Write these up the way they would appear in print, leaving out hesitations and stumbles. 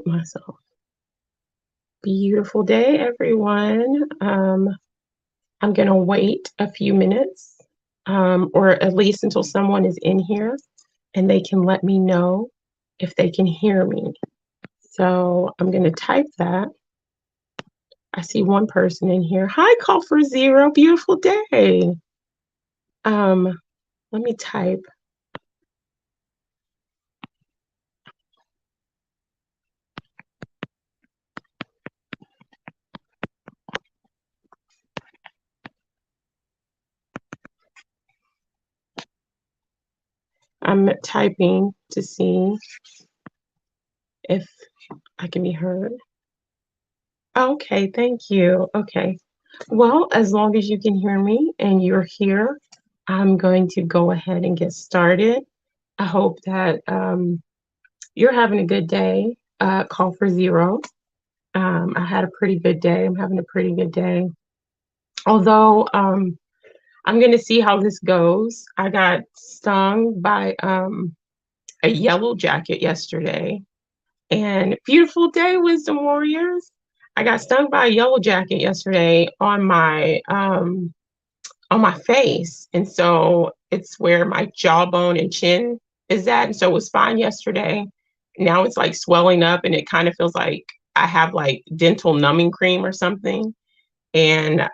mute myself. Beautiful day, everyone. I'm going to wait a few minutes, or at least until someone is in here and they can let me know if they can hear me. So I'm going to type that. I see one person in here. Hi, Call for Zero. Beautiful day. Let me type. I'm typing to see if I can be heard. Okay, thank you. Okay. Well, as long as you can hear me and you're here, I'm going to go ahead and get started. I hope that you're having a good day. Call for Zero. I had a pretty good day. I'm having a pretty good day. Although I'm going to see how this goes. I got stung by a yellow jacket yesterday. And beautiful day, Wisdom Warriors. I got stung by a yellow jacket yesterday on my face. And so it's where my jawbone and chin is at. And so it was fine yesterday. Now it's like swelling up and it kind of feels like I have like dental numbing cream or something. And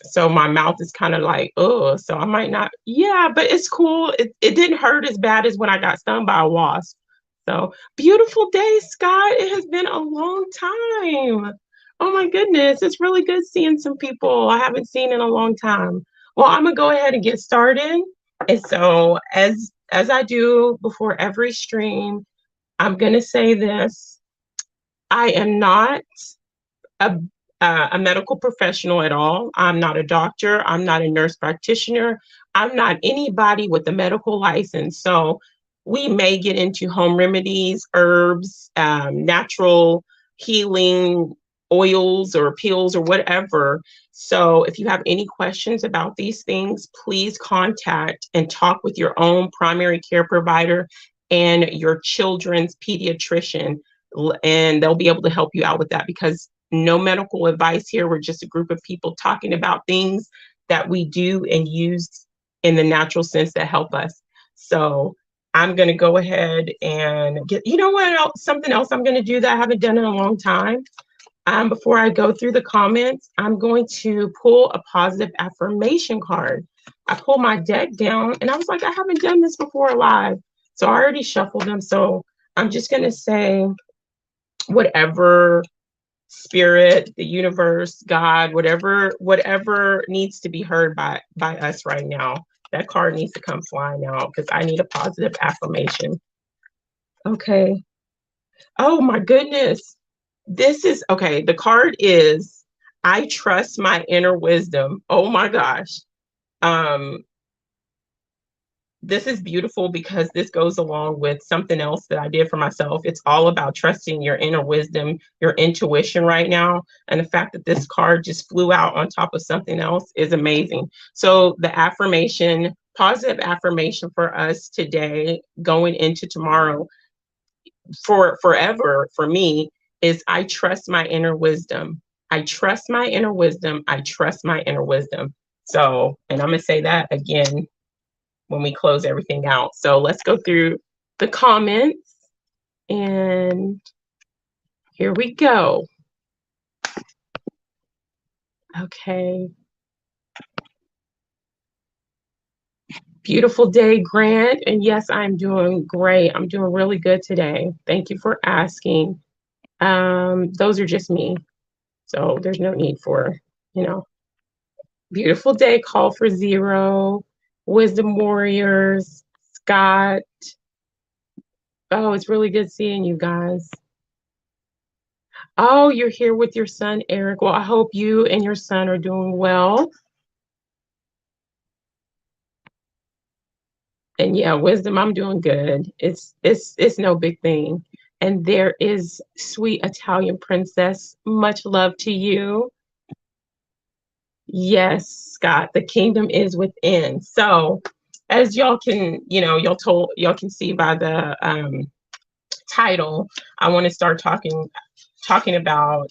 so my mouth is kind of like, oh, so I might not, yeah, but it's cool. It didn't hurt as bad as when I got stung by a wasp. So beautiful day, Scott. It has been a long time. Oh my goodness. It's really good seeing some people I haven't seen in a long time. Well, I'm gonna go ahead and get started. And so as I do before every stream, I'm gonna say this. I am not a a medical professional at all. I'm not a doctor. I'm not a nurse practitioner. I'm not anybody with a medical license. So we may get into home remedies, herbs, natural healing oils or pills or whatever. So if you have any questions about these things, please contact and talk with your own primary care provider and your children's pediatrician, and they'll be able to help you out with that, because no medical advice here. We're just a group of people talking about things that we do and use in the natural sense that help us. So I'm going to go ahead and get, you know what else, something else I'm going to do that I haven't done in a long time. Before I go through the comments, I'm going to pull a positive affirmation card. I pulled my deck down and I was like, I haven't done this before live. So I already shuffled them. So I'm just going to say whatever spirit, the universe, God, whatever needs to be heard by us right now. That card needs to come flying out because I need a positive affirmation. Okay. Oh my goodness. This is okay. The card is I trust my inner wisdom. Oh my gosh. This is beautiful because this goes along with something else that I did for myself. It's all about trusting your inner wisdom, your intuition right now. And the fact that this card just flew out on top of something else is amazing. So the affirmation, positive affirmation for us today, going into tomorrow, for forever, for me, is I trust my inner wisdom. I trust my inner wisdom. I trust my inner wisdom. So, and I'm going to say that again when we close everything out. So let's go through the comments, and here we go. Okay. Beautiful day, Grant. And yes, I'm doing great. I'm doing really good today. Thank you for asking. Those are just me. So there's no need for, beautiful day, Call for Zero, Wisdom Warriors, Scott. Oh, it's really good seeing you guys. Oh, you're here with your son, Eric. Well, I hope you and your son are doing well. And yeah, Wisdom, I'm doing good. It's no big thing. And there is sweet Italian princess. Much love to you. Yes, Scott, the kingdom is within. So as y'all can, y'all can see by the title, I want to start talking about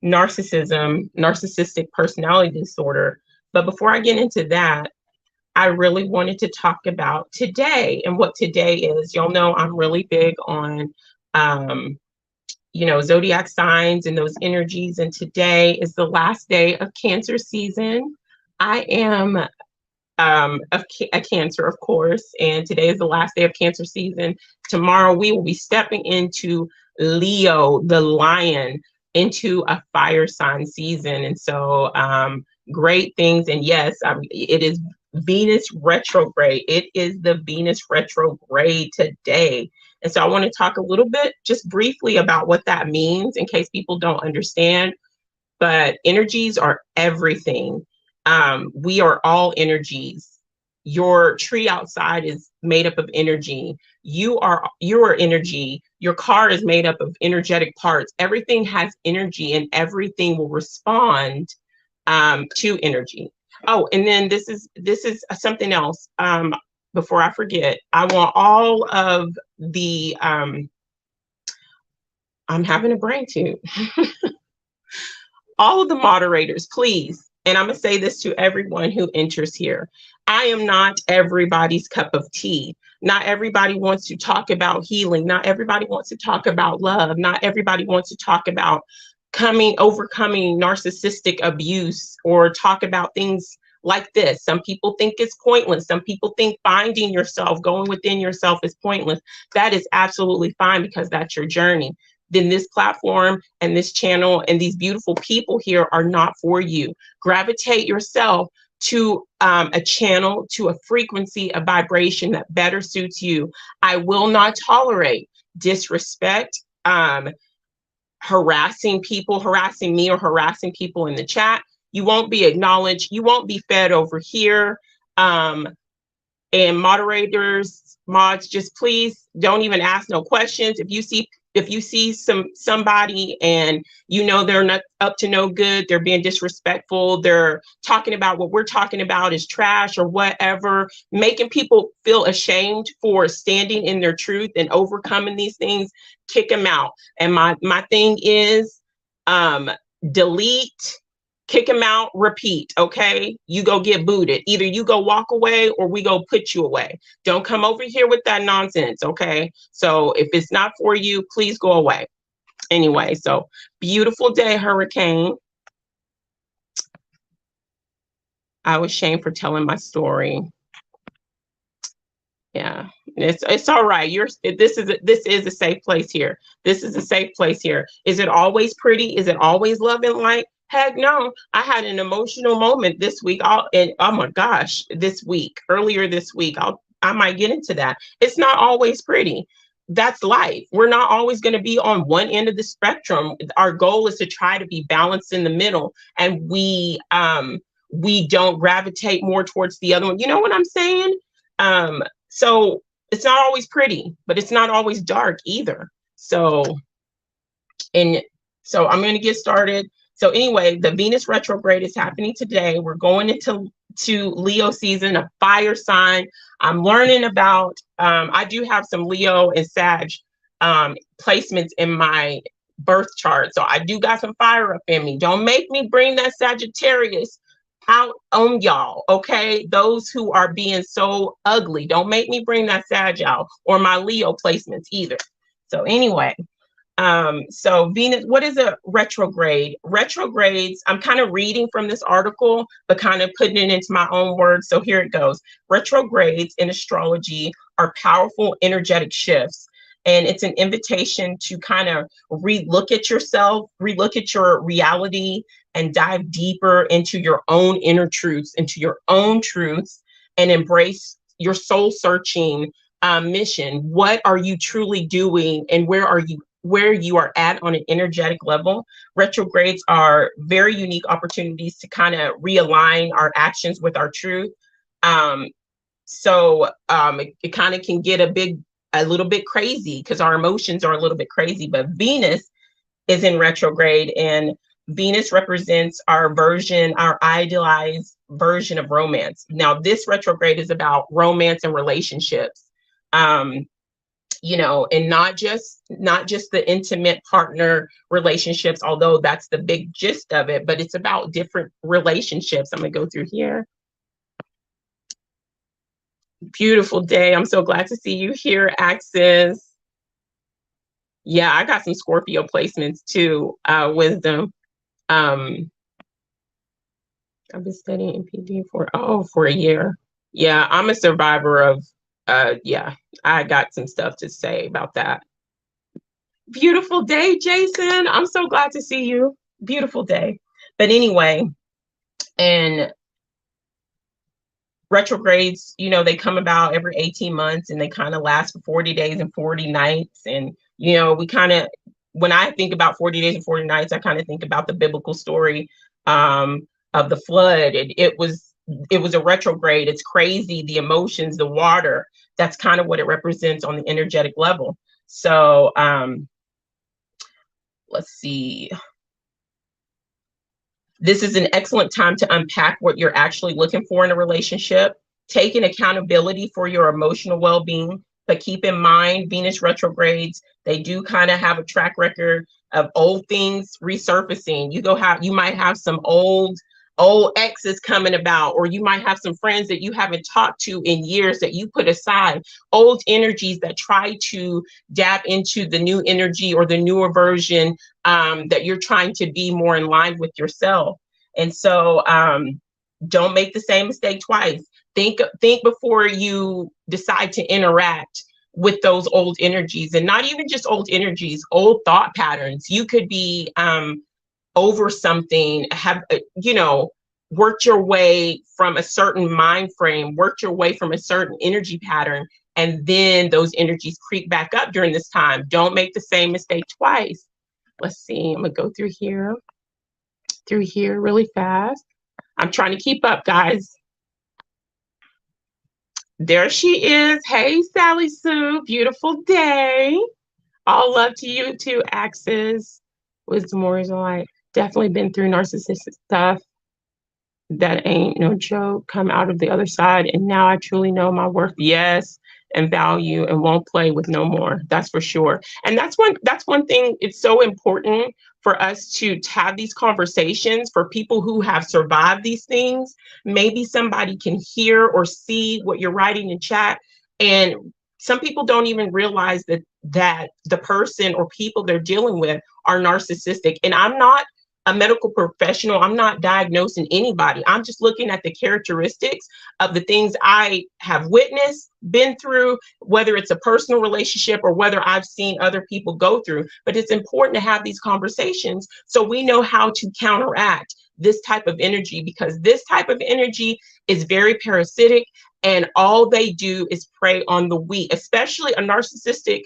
narcissism, narcissistic personality disorder. But before I get into that, I really wanted to talk about today and what today is. Y'all know I'm really big on, zodiac signs and those energies. And today is the last day of Cancer season. I am a Cancer, of course, and today is the last day of Cancer season. Tomorrow we will be stepping into Leo, the lion, into a fire sign season. And so great things. And yes, it is Venus retrograde. It is the Venus retrograde today. And so I want to talk a little bit, just briefly, about what that means in case people don't understand. But energies are everything. We are all energies. Your tree outside is made up of energy. You are energy. Your car is made up of energetic parts. Everything has energy, and everything will respond to energy. Oh, and then this is something else. Before I forget, I want all of the I'm having a brain too. All of the moderators, please, and I'm going to say this to everyone who enters here. I am not everybody's cup of tea. Not everybody wants to talk about healing. Not everybody wants to talk about love. Not everybody wants to talk about overcoming narcissistic abuse or talk about things like this. Some people think it's pointless. Some people think finding yourself, going within yourself is pointless. That is absolutely fine because that's your journey. Then this platform and this channel and these beautiful people here are not for you. Gravitate yourself to a channel, to a frequency, a vibration that better suits you. I will not tolerate disrespect, harassing me or harassing people in the chat. You won't be acknowledged. You won't be fed over here. And mods, just please don't even ask no questions. If you see somebody and they're not up to no good, they're being disrespectful, they're talking about what we're talking about is trash or whatever, making people feel ashamed for standing in their truth and overcoming these things, kick them out. And my thing is delete, kick them out, repeat, okay? You go get booted. Either you go walk away or we go put you away. Don't come over here with that nonsense, okay? So if it's not for you, please go away. Anyway, so beautiful day, Hurricane. I was shamed for telling my story. Yeah, it's all right. This is a safe place here. This is a safe place here. Is it always pretty? Is it always love and light? Heck no. I had an emotional moment this week. Oh my gosh, earlier this week. I might get into that. It's not always pretty. That's life. We're not always going to be on one end of the spectrum. Our goal is to try to be balanced in the middle, and we don't gravitate more towards the other one. You know what I'm saying? So it's not always pretty, but it's not always dark either. So I'm going to get started. So anyway, the Venus retrograde is happening today. We're going into Leo season, a fire sign. I'm learning about, I do have some Leo and Sag placements in my birth chart. So I do got some fire up in me. Don't make me bring that Sagittarius out on y'all, okay? Those who are being so ugly, don't make me bring that Sag out, or my Leo placements either. So anyway, so Venus, what is a retrograde? Retrogrades, I'm kind of reading from this article, but kind of putting it into my own words. So here it goes. Retrogrades in astrology are powerful energetic shifts. And it's an invitation to kind of relook at yourself, relook at your reality, and dive deeper into your own inner truths, and embrace your soul searching mission. What are you truly doing, and where you are at on an energetic level? Retrogrades are very unique opportunities to kind of realign our actions with our truth. It kind of can get a little bit crazy because our emotions are a little bit crazy. But Venus is in retrograde, and Venus represents our idealized version of romance. Now, this retrograde is about romance and relationships. you know, and not just the intimate partner relationships, although that's the big gist of it, but it's about different relationships. I'm gonna go through here. Beautiful day. I'm so glad to see you here, Axis. Yeah, I got some Scorpio placements too, Wisdom. I've been studying MPD for a year. Yeah, I'm a survivor of, yeah, I got some stuff to say about that. Beautiful day, Jason. I'm so glad to see you. Beautiful day. But anyway, and retrogrades, you know, they come about every 18 months and they kind of last for 40 days and 40 nights. And, you know, we kind of, when I think about 40 days and 40 nights, I kind of think about the biblical story of the flood. And it was a retrograde. It's crazy, the emotions, the water. That's kind of what it represents on the energetic level. So let's see. This is an excellent time to unpack what you're actually looking for in a relationship, taking accountability for your emotional well-being, but keep in mind Venus retrogrades, they do kind of have a track record of old things resurfacing. You might have some old exes coming about, or you might have some friends that you haven't talked to in years that you put aside, old energies that try to dab into the new energy or the newer version that you're trying to be more in line with yourself. And so don't make the same mistake twice. Think before you decide to interact with those old energies, and not even just old energies, old thought patterns. You could be over something, have, you know, worked your way from a certain mind frame, worked your way from a certain energy pattern, and then those energies creep back up during this time. Don't make the same mistake twice. Let's see, I'm gonna go through here really fast. I'm trying to keep up, guys. There she is. Hey, Sally Sue, beautiful day. All love to you too, Axis. Wisdom Warriors are like, definitely been through narcissistic stuff. That ain't no joke. Come out of the other side, and now I truly know my worth, yes, and value, and won't play with no more. That's for sure. And that's one thing. It's so important for us to have these conversations for people who have survived these things. Maybe somebody can hear or see what you're writing in chat, and some people don't even realize that the person or people they're dealing with are narcissistic. And I'm not a medical professional. I'm not diagnosing anybody. I'm just looking at the characteristics of the things I have witnessed, been through, whether it's a personal relationship or whether I've seen other people go through. But it's important to have these conversations so we know how to counteract this type of energy, because this type of energy is very parasitic, and all they do is prey on the weak. Especially a narcissistic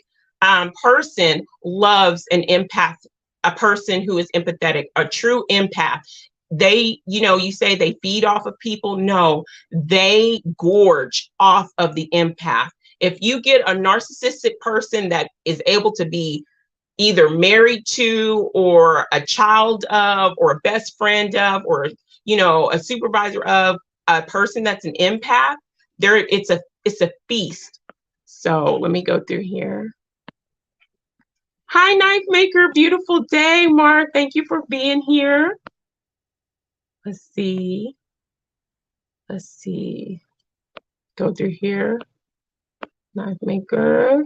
person loves an empath, a person who is empathetic, a true empath. They, you know, you say they feed off of people. No, they gorge off of the empath. If you get a narcissistic person that is able to be either married to, or a child of, or a best friend of, or, you know, a supervisor of a person that's an empath, it's a feast. So let me go through here. Hi, Knife Maker. Beautiful day, Mark. Thank you for being here. Let's see. Go through here. Knife Maker.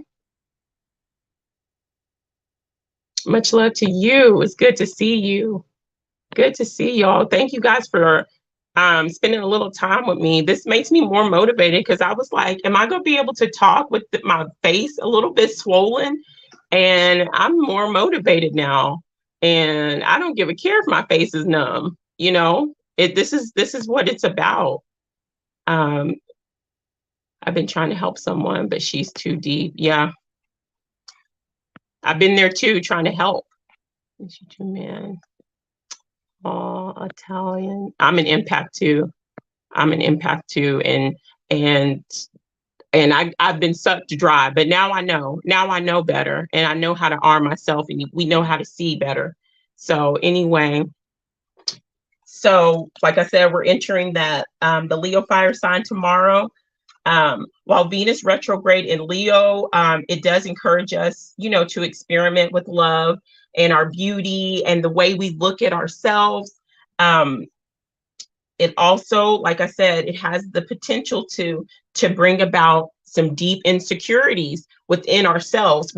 Much love to you. It's good to see you. Good to see y'all. Thank you guys for spending a little time with me. This makes me more motivated, because I was like, am I going to be able to talk with my face a little bit swollen? And I'm more motivated now, and I don't give a care if my face is numb. You know, this is what it's about. I've been trying to help someone, but she's too deep. Yeah, I've been there too, trying to help. Man, oh, Italian. I'm an empath too. And I've been sucked dry, but now I know better, and I know how to arm myself, and we know how to see better. So anyway, so like I said, we're entering that the Leo fire sign tomorrow. While Venus retrograde in Leo, it does encourage us, to experiment with love and our beauty and the way we look at ourselves. It also, like I said, it has the potential to bring about some deep insecurities within ourselves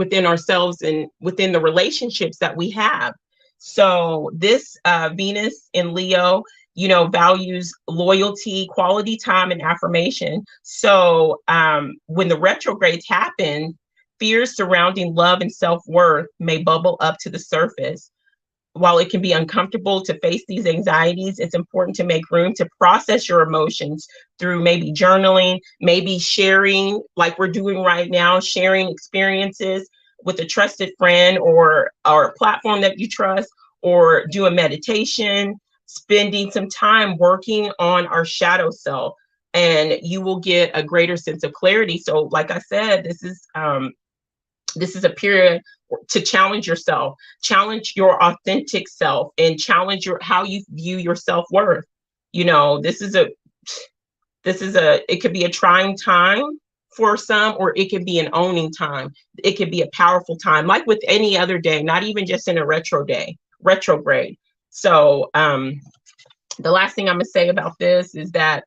and within the relationships that we have. So this Venus in Leo, values loyalty, quality time, and affirmation. So when the retrogrades happen, fears surrounding love and self-worth may bubble up to the surface. While it can be uncomfortable to face these anxieties, it's important to make room to process your emotions through maybe journaling, maybe sharing, like we're doing right now, sharing experiences with a trusted friend or a platform that you trust, or do a meditation, spending some time working on our shadow self, and you will get a greater sense of clarity. So like I said, this is a period to challenge yourself, challenge your authentic self, and challenge how you view your self-worth. This is it could be a trying time for some, or it could be an owning time. It could be a powerful time, like with any other day, not even just in a retrograde. So the last thing I'm gonna say about this is that,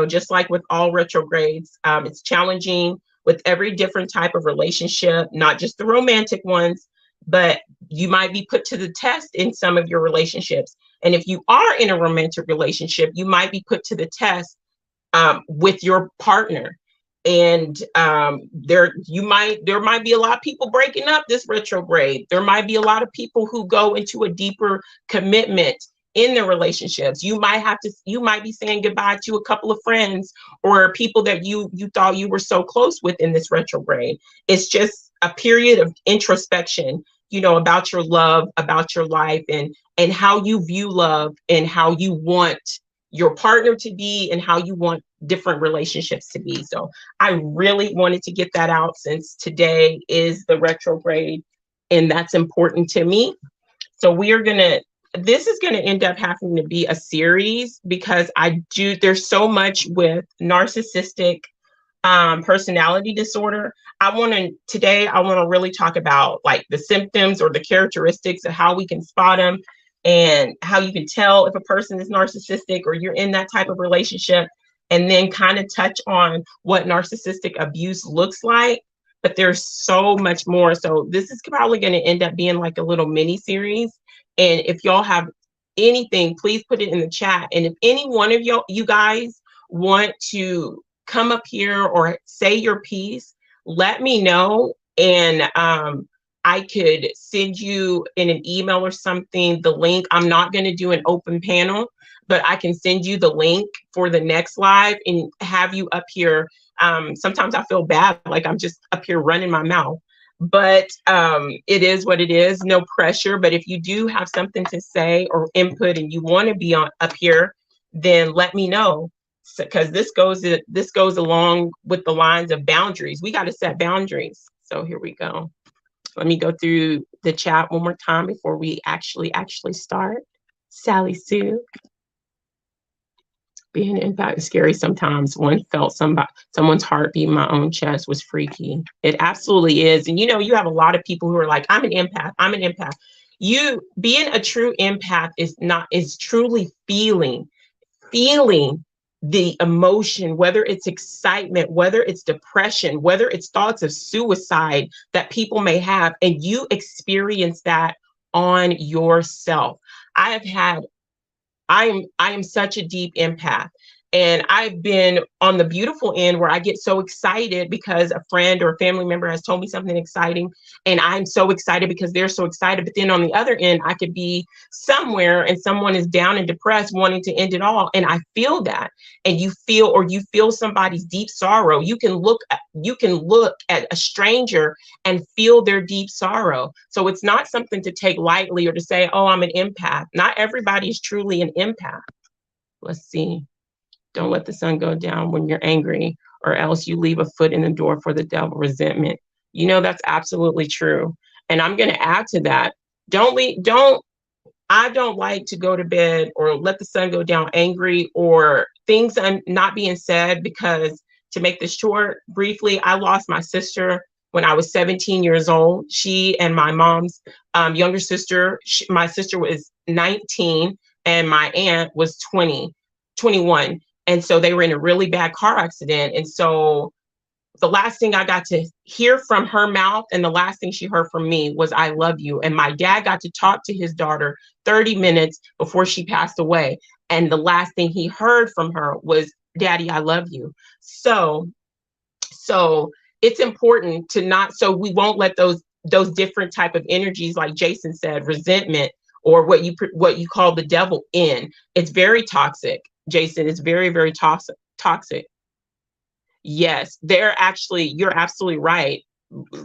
just like with all retrogrades, it's challenging with every different type of relationship, not just the romantic ones, but you might be put to the test in some of your relationships. And if you are in a romantic relationship, you might be put to the test with your partner. And there might be a lot of people breaking up this retrograde. There might be a lot of people who go into a deeper commitment in their relationships. You might be saying goodbye to a couple of friends or people that you thought you were so close with in this retrograde. It's just a period of introspection, about your love, about your life, and how you view love, and how you want your partner to be, and how you want different relationships to be. So I really wanted to get that out, since today is the retrograde and that's important to me. So this is going to end up having to be a series, because there's so much with narcissistic personality disorder. Today I want to really talk about like the symptoms or the characteristics of how we can spot them, and how you can tell if a person is narcissistic or you're in that type of relationship, and then kind of touch on what narcissistic abuse looks like. But there's so much more. So this is probably going to end up being like a little mini series. And if y'all have anything, please put it in the chat. And if any one of you guys want to come up here or say your piece, let me know. And I could send you in an email or something the link. I'm not going to do an open panel, but I can send you the link for the next live and have you up here. Sometimes I feel bad, like I'm just up here running my mouth. But it is what it is, no pressure. But if you do have something to say or input and you want to be up here, then let me know, because this goes along with the lines of boundaries. We got to set boundaries. So here we go. Let me go through the chat one more time before we actually start. Sally Sue. Being in fact scary sometimes. One felt someone's heartbeat in my own chest was freaky. It absolutely is. And you have a lot of people who are like, I'm an empath. You being a true empath is truly feeling the emotion, whether it's excitement, whether it's depression, whether it's thoughts of suicide that people may have, and you experience that on yourself. I am such a deep empath, and I've been on the beautiful end where I get so excited because a friend or a family member has told me something exciting, and I'm so excited because they're so excited. But then on the other end, I could be somewhere and someone is down and depressed, wanting to end it all, and I feel that. And you feel somebody's deep sorrow. You can look at a stranger and feel their deep sorrow. So it's not something to take lightly or to say, oh, I'm an empath. Not everybody is truly an empath. Let's see. Don't let the sun go down when you're angry, or else you leave a foot in the door for the devil. Resentment. That's absolutely true. And I'm going to add to that. I don't like to go to bed or let the sun go down angry, or things not being said, because to make this short, briefly, I lost my sister when I was 17 years old. She and my mom's younger sister, my sister was 19 and my aunt was 21. And so they were in a really bad car accident. And so the last thing I got to hear from her mouth and the last thing she heard from me was, I love you. And my dad got to talk to his daughter 30 minutes before she passed away. And the last thing he heard from her was, Daddy, I love you. So it's important to not, so we won't let those different type of energies, like Jason said, resentment, or what you call the devil in. It's very toxic, Jason. It's very, very toxic. Yes, you're absolutely right.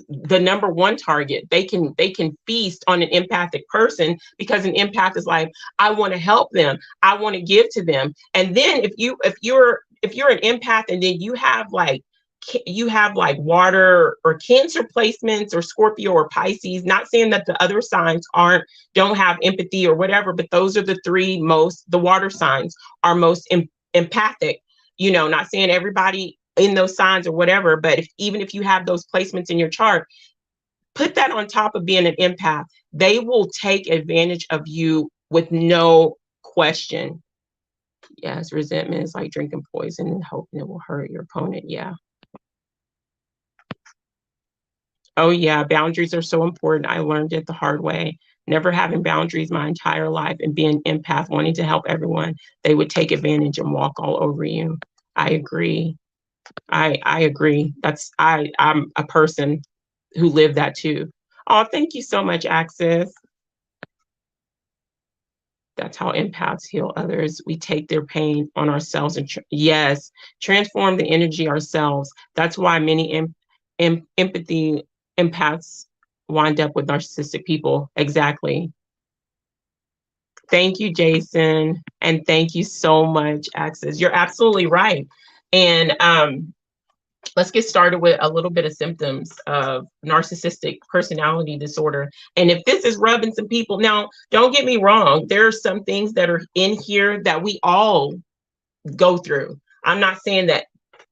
The number one target, they can feast on an empathic person, because an empath is like, I want to help them, I want to give to them. And then if you're an empath and then you have like water or Cancer placements or Scorpio or Pisces, not saying that the other signs don't have empathy or whatever, but those are the water signs are most empathic. Not saying everybody in those signs or whatever, but even if you have those placements in your chart, put that on top of being an empath. They will take advantage of you with no question. Yes, resentment is like drinking poison and hoping it will hurt your opponent. Yeah. Oh yeah, boundaries are so important. I learned it the hard way. Never having boundaries my entire life and being an empath, wanting to help everyone, they would take advantage and walk all over you. I agree. I agree. I'm a person who lived that too. Oh, thank you so much, Access. That's how empaths heal others. We take their pain on ourselves and yes, transform the energy ourselves. That's why many empathy empaths wind up with narcissistic people. Exactly. Thank you, Jason. And thank you so much, Access. You're absolutely right. And let's get started with a little bit of symptoms of narcissistic personality disorder. And if this is rubbing some people, now, don't get me wrong, there are some things that are in here that we all go through. I'm not saying that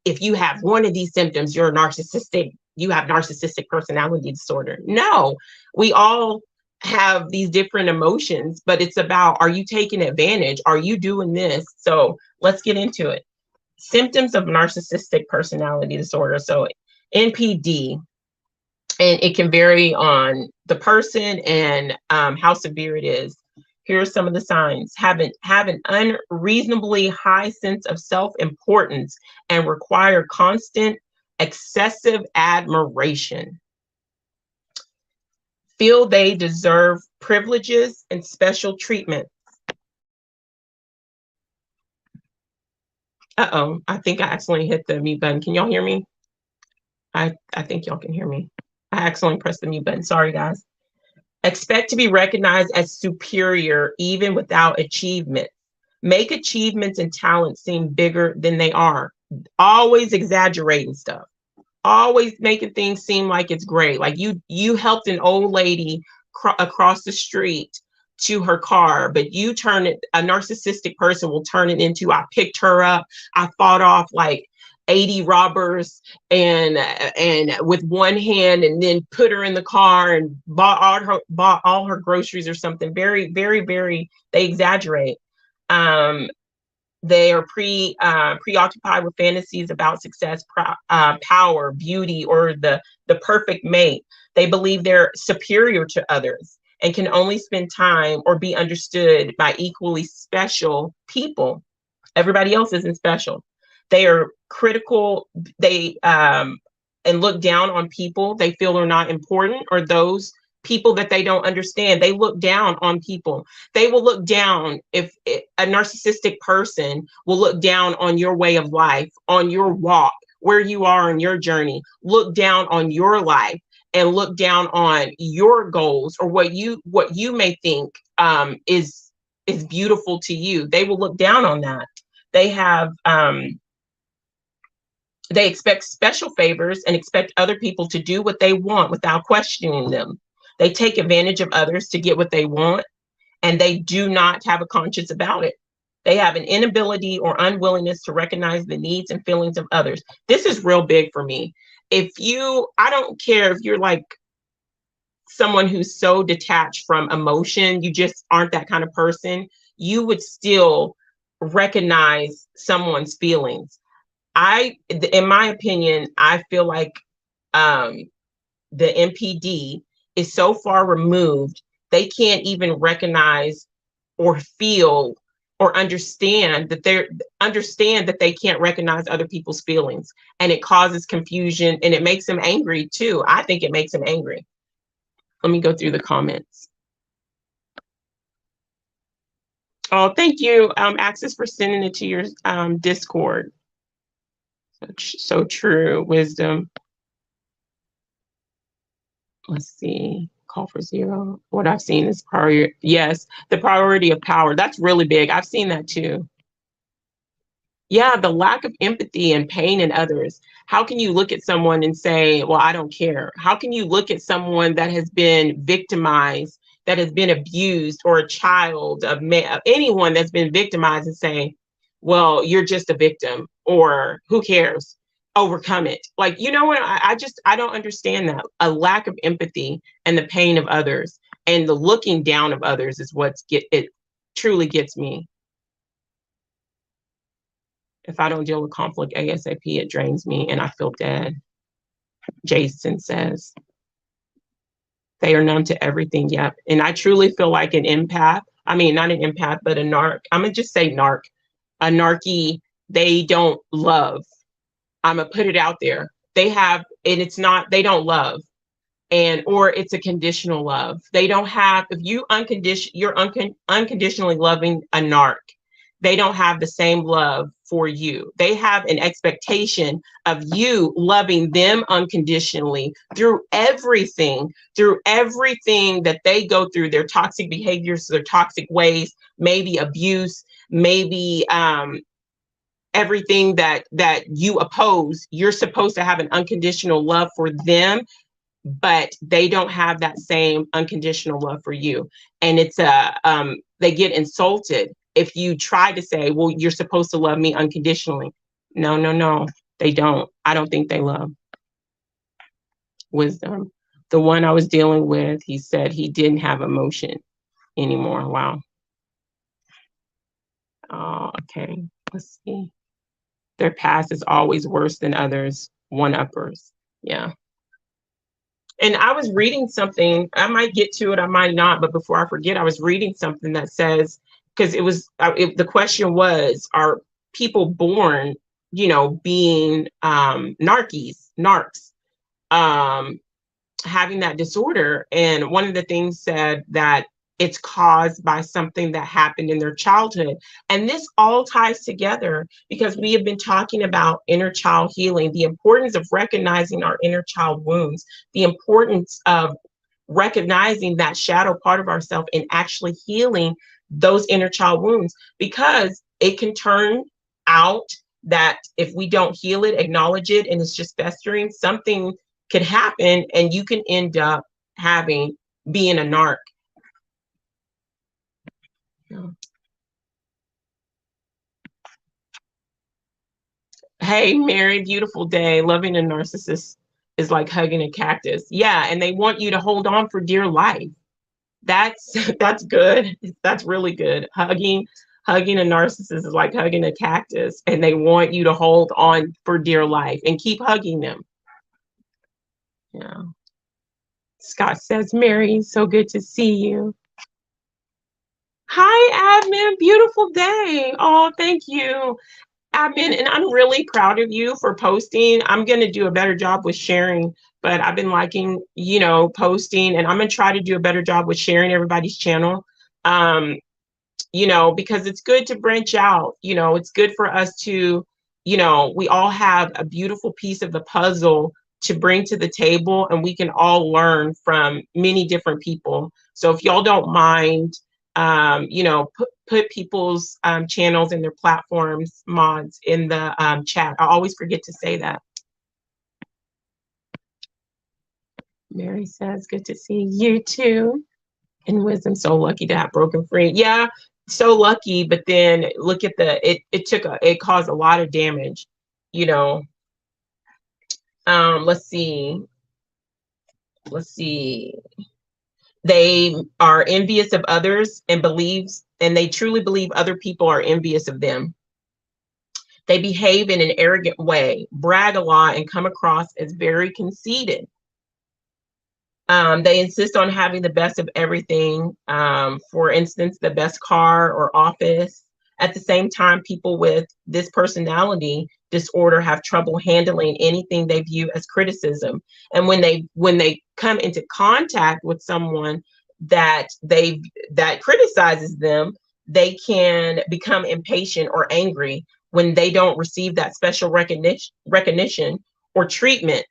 if you have one of these symptoms, you have narcissistic personality disorder. No, we all have these different emotions, but it's about, are you taking advantage? Are you doing this? So let's get into it. Symptoms of narcissistic personality disorder. So NPD, and it can vary on the person and how severe it is. Here are some of the signs. Have an unreasonably high sense of self-importance and require constant, excessive admiration. Feel they deserve privileges and special treatment. Uh-oh, I think I accidentally hit the mute button. Can y'all hear me? I think y'all can hear me. I accidentally pressed the mute button. Sorry, guys. Expect to be recognized as superior even without achievement. Make achievements and talents seem bigger than they are. Always exaggerating stuff. Always making things seem like it's great. Like you helped an old lady across the street to her car, but you turn it, a narcissistic person will turn it into, I picked her up, I fought off like 80 robbers and with one hand, and then put her in the car and bought all her groceries or something. Very, very, very, they exaggerate. They are preoccupied with fantasies about success, power, beauty, or the perfect mate. They believe they're superior to others and can only spend time or be understood by equally special people. Everybody else isn't special. They are critical. They and look down on people they feel are not important, or those people that they don't understand. They look down on people. They will look down, if a narcissistic person will look down on your way of life, on your walk, where you are in your journey, look down on your life and look down on your goals, or what you may think is beautiful to you. They will look down on that. They have they expect special favors and expect other people to do what they want without questioning them. They take advantage of others to get what they want, and they do not have a conscience about it. They have an inability or unwillingness to recognize the needs and feelings of others. This is real big for me. I don't care if you're like someone who's so detached from emotion, you just aren't that kind of person, you would still recognize someone's feelings. In my opinion, I feel like um, the NPD is so far removed, they can't even recognize or feel or understand that they can't recognize other people's feelings, and it causes confusion and it makes them angry too. I think it makes them angry. Let me go through the comments. Oh, thank you, Access, for sending it to your Discord. So true, wisdom. Let's see. Call for zero. What I've seen is priority. Yes, the priority of power. That's really big. I've seen that too. Yeah, the lack of empathy and pain in others. How can you look at someone and say, well, I don't care? How can you look at someone that has been victimized, that has been abused, or a child of anyone that's been victimized, and say, well, you're just a victim, or who cares? Overcome it. Like, you know what? I don't understand that. A lack of empathy and the pain of others and the looking down of others is it truly gets me. If I don't deal with conflict ASAP, it drains me and I feel dead. Jason says. They are numb to everything. Yep. And I truly feel like an empath. I mean, not an empath, but a narc. I'm going to just say narc. A narky, they don't love. I'm going to put it out there. They have, and it's not, they don't love. Or it's a conditional love. They don't have, if you're unconditionally loving a narc, they don't have the same love for you. They have an expectation of you loving them unconditionally through everything that they go through, their toxic behaviors, their toxic ways, maybe abuse, maybe everything that you oppose. You're supposed to have an unconditional love for them, but they don't have that same unconditional love for you. And they get insulted if you try to say, well, you're supposed to love me unconditionally. No, they don't. I don't think they love. Wisdom. The one I was dealing with, he said he didn't have emotion anymore. Wow. Oh, okay. Let's see. Their past is always worse than others. One-uppers. Yeah. And I was reading something, I might get to it, I might not, but before I forget, I was reading something that says, because the question was, are people born, being narcs, having that disorder? And one of the things said that it's caused by something that happened in their childhood. And this all ties together because we have been talking about inner child healing, the importance of recognizing our inner child wounds, the importance of recognizing that shadow part of ourselves and actually healing those inner child wounds, because it can turn out that if we don't heal it, acknowledge it, and it's just festering, something could happen and you can end up being a narc. Hey, Mary, beautiful day. Loving a narcissist is like hugging a cactus. Yeah, and they want you to hold on for dear life. That's that's good. That's really good. Hugging a narcissist is like hugging a cactus, and they want you to hold on for dear life and keep hugging them. Yeah. Scott says, Mary, so good to see you. Hi, admin. Beautiful day. Oh, thank you, admin. And I'm really proud of you for posting. I'm going to do a better job with sharing, but I've been liking, posting, and I'm going to try to do a better job with sharing everybody's channel. Because it's good to branch out. It's good for us to, we all have a beautiful piece of the puzzle to bring to the table, and we can all learn from many different people. So if y'all don't mind, put people's channels and their platforms mods in the chat. I always forget to say that. Mary says, good to see you too. And wisdom, so lucky to have broken free. Yeah, so lucky, but then look at it caused a lot of damage, you know. Let's see. Let's see. They are envious of others and they truly believe other people are envious of them. They behave in an arrogant way, brag a lot, and come across as very conceited. They insist on having the best of everything. For instance, the best car or office. At the same time, people with this personality disorder have trouble handling anything they view as criticism. And when they come into contact with someone that criticizes them, they can become impatient or angry when they don't receive that special recognition or treatment.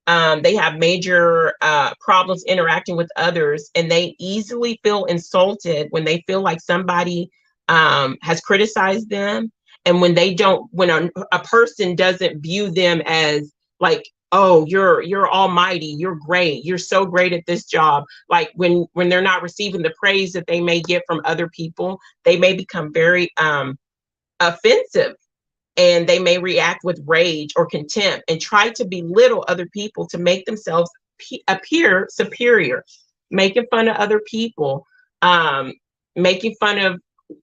They have major problems interacting with others, and they easily feel insulted when they feel like somebody has criticized them, and when a person doesn't view them as like, oh, you're almighty, you're great, you're so great at this job. Like when they're not receiving the praise that they may get from other people, they may become very offensive, and they may react with rage or contempt and try to belittle other people to make themselves appear superior, making fun of other people, making fun of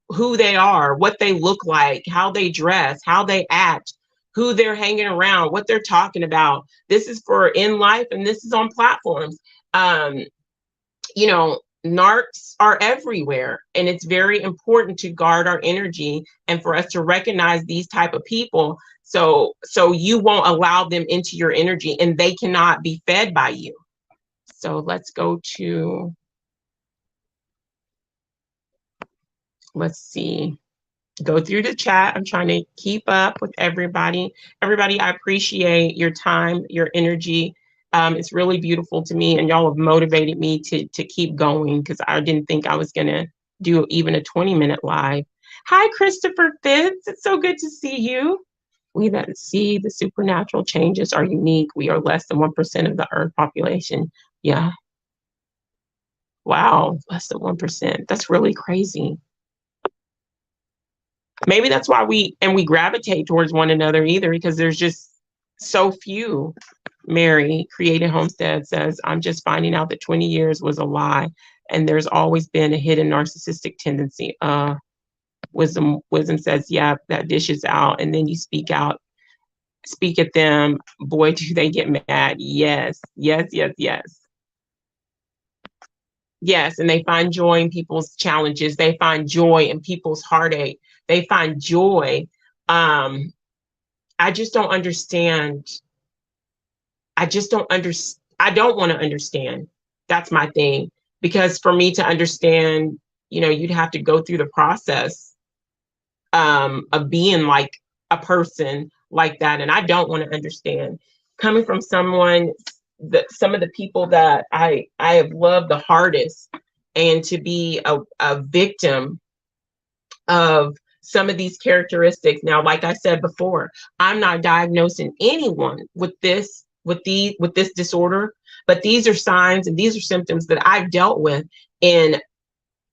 who they are, what they look like, how they dress, how they act, who they're hanging around, what they're talking about. This is for in life, and this is on platforms. You know, narcs are everywhere, and it's very important to guard our energy and for us to recognize these type of people, so you won't allow them into your energy and they cannot be fed by you. So let's see, go through the chat. I'm trying to keep up with everybody. I appreciate your time, your energy. It's really beautiful to me, and y'all have motivated me to keep going, because I didn't think I was gonna do even a 20-minute live. Hi, Christopher Fitz. It's so good to see you. We that see the supernatural changes are unique. We are less than 1% of the Earth population. Yeah. Wow, less than 1%. That's really crazy. Maybe that's why we gravitate towards one another either, because there's just so few. Mary, Created Homestead, says, I'm just finding out that 20 years was a lie, and there's always been a hidden narcissistic tendency. Wisdom says, yeah, that dish is out, and then you speak at them. Boy, do they get mad. Yes. Yes, and they find joy in people's challenges. They find joy in people's heartache. They find joy. I just don't understand. I don't want to understand. That's my thing. Because for me to understand, you'd have to go through the process of being like a person like that. And I don't want to understand. Coming from some of the people that I have loved the hardest, and to be a victim of some of these characteristics. Now, like I said before, I'm not diagnosing anyone with this disorder, but these are signs and these are symptoms that I've dealt with in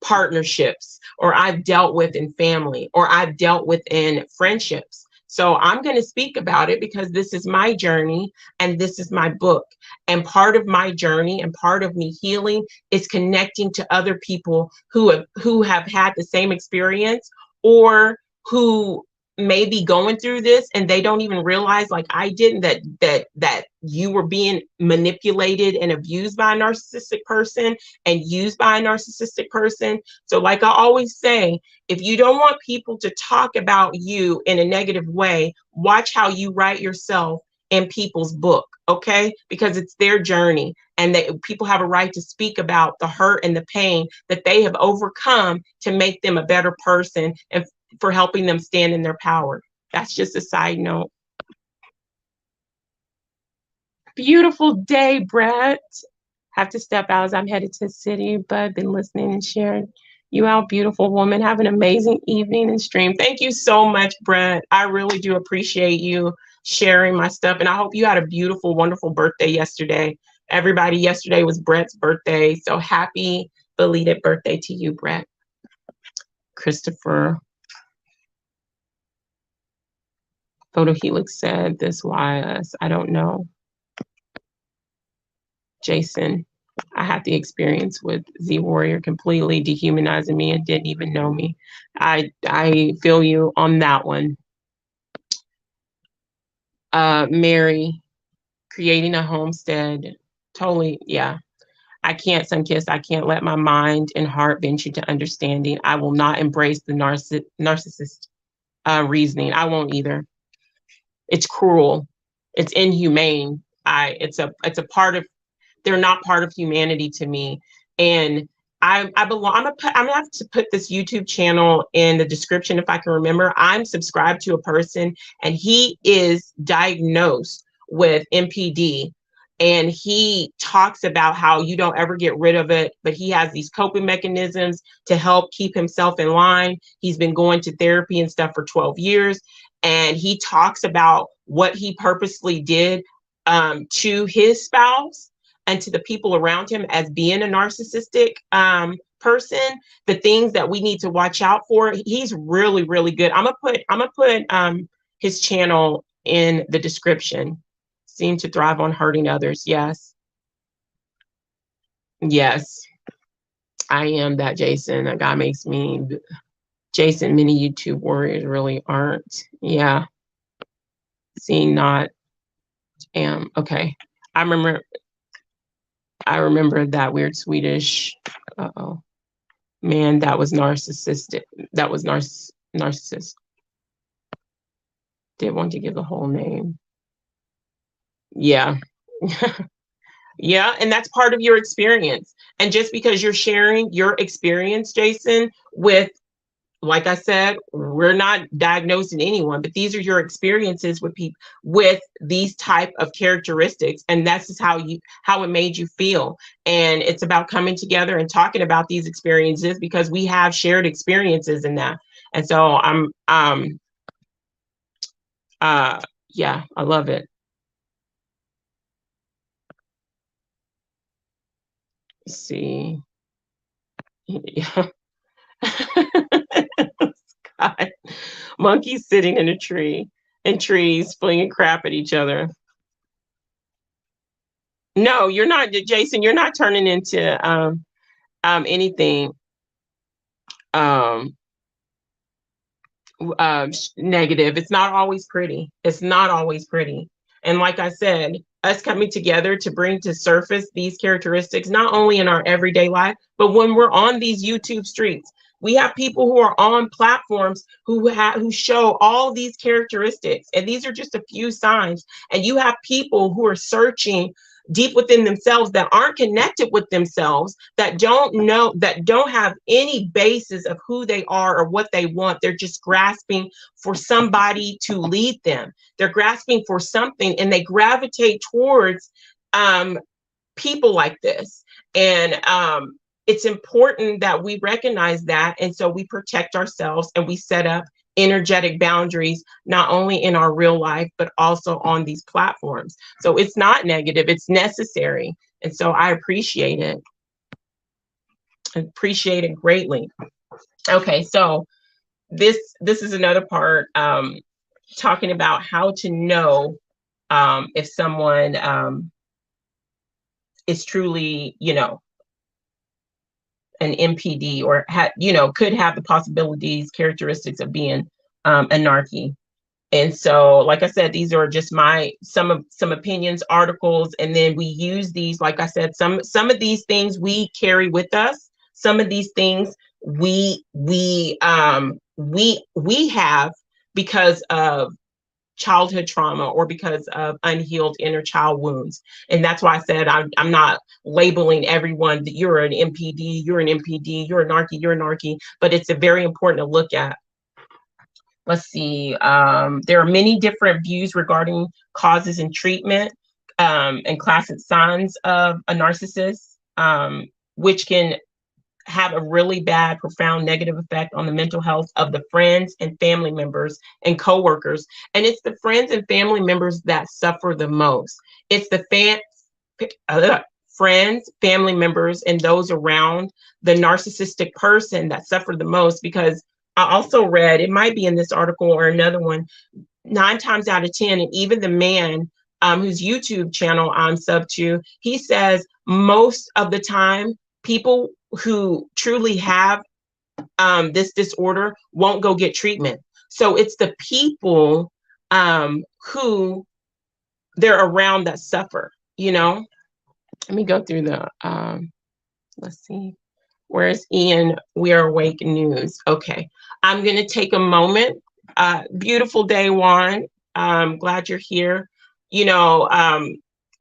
partnerships, or I've dealt with in family, or I've dealt with in friendships. So I'm going to speak about it because this is my journey and this is my book. And part of my journey and part of me healing is connecting to other people who have had the same experience, or who may be going through this and they don't even realize, like I didn't, that you were being manipulated and abused by a narcissistic person and used by a narcissistic person. So like I always say, if you don't want people to talk about you in a negative way, watch how you write yourself in people's book, okay? Because it's their journey, and people have a right to speak about the hurt and the pain that they have overcome to make them a better person, and for helping them stand in their power. That's just a side note. Beautiful day, Brett. Have to step out as I'm headed to the city, but been listening and sharing you out. Beautiful woman. Have an amazing evening and stream. Thank you so much, Brett. I really do appreciate you sharing my stuff, and I hope you had a beautiful, wonderful birthday yesterday. Everybody, yesterday was Brett's birthday, so happy belated birthday to you, Brett. Christopher Photohelix said this. Why us? I don't know. Jason, I had the experience with Z Warrior completely dehumanizing me and didn't even know me. I feel you on that one. Mary, creating a homestead. Totally, yeah. I can't, SunKissed. I can't let my mind and heart venture to understanding. I will not embrace the narcissist reasoning. I won't either. It's cruel. It's inhumane. It's a part of, they're not part of humanity to me. And I belong, I'm gonna have to put this YouTube channel in the description if I can remember. I'm subscribed to a person and he is diagnosed with MPD. And he talks about how you don't ever get rid of it, but he has these coping mechanisms to help keep himself in line. He's been going to therapy and stuff for 12 years. And he talks about what he purposely did to his spouse and to the people around him as being a narcissistic person, the things that we need to watch out for. He's really, really good. I'm gonna put his channel in the description. Seem to thrive on hurting others. Yes. Yes. I am that Jason. That guy makes me Jason. Many YouTube warriors really aren't. Yeah. Seeing not am okay. I remember that weird Swedish. Uh-oh. Man, that was narcissistic. That was narcissist. Didn't want to give the whole name. Yeah. Yeah, and that's part of your experience. And just because you're sharing your experience, Jason, with, like I said, we're not diagnosing anyone, but these are your experiences with people with these type of characteristics, and that's just how it made you feel. And it's about coming together and talking about these experiences because we have shared experiences in that. And so yeah, I love it. Let's see. Yeah. God. Monkeys sitting in a tree and trees flinging crap at each other. No, you're not, Jason. You're not turning into anything negative. It's not always pretty. It's not always pretty. And like I said, us coming together to bring to surface these characteristics, not only in our everyday life, but when we're on these YouTube streets. We have people who are on platforms who show all these characteristics, and these are just a few signs. And you have people who are searching deep within themselves that aren't connected with themselves, that don't know, that don't have any basis of who they are or what they want. They're just grasping for somebody to lead them. They're grasping for something, and they gravitate towards people like this. And it's important that we recognize that. And so we protect ourselves and we set up energetic boundaries, not only in our real life, but also on these platforms. So it's not negative, it's necessary. And so I appreciate it. I appreciate it greatly. Okay, so this is another part, talking about how to know if someone is truly, an MPD or could have the possibilities, characteristics of being a narky. And so, like I said, these are just some opinions, articles, and then we use these. Like I said, some of these things we carry with us. Some of these things we have because of childhood trauma or because of unhealed inner child wounds. And that's why I said I'm not labeling everyone that you're an MPD, you're an MPD, you're a narky, but it's a very important to look at. Let's see. There are many different views regarding causes and treatment and classic signs of a narcissist, which can have a really bad, profound negative effect on the mental health of the friends and family members and coworkers. And it's the friends and family members that suffer the most. It's the friends, family members, and those around the narcissistic person that suffered the most. Because I also read, it might be in this article or another one, 9 times out of 10, and even the man whose YouTube channel I'm sub to, he says most of the time, people who truly have this disorder won't go get treatment. So it's the people who they're around that suffer, you know? Let me go through the, let's see. Where's Ian? We Are Awake News. Okay. I'm going to take a moment. Beautiful day, Juan. Glad you're here. You know,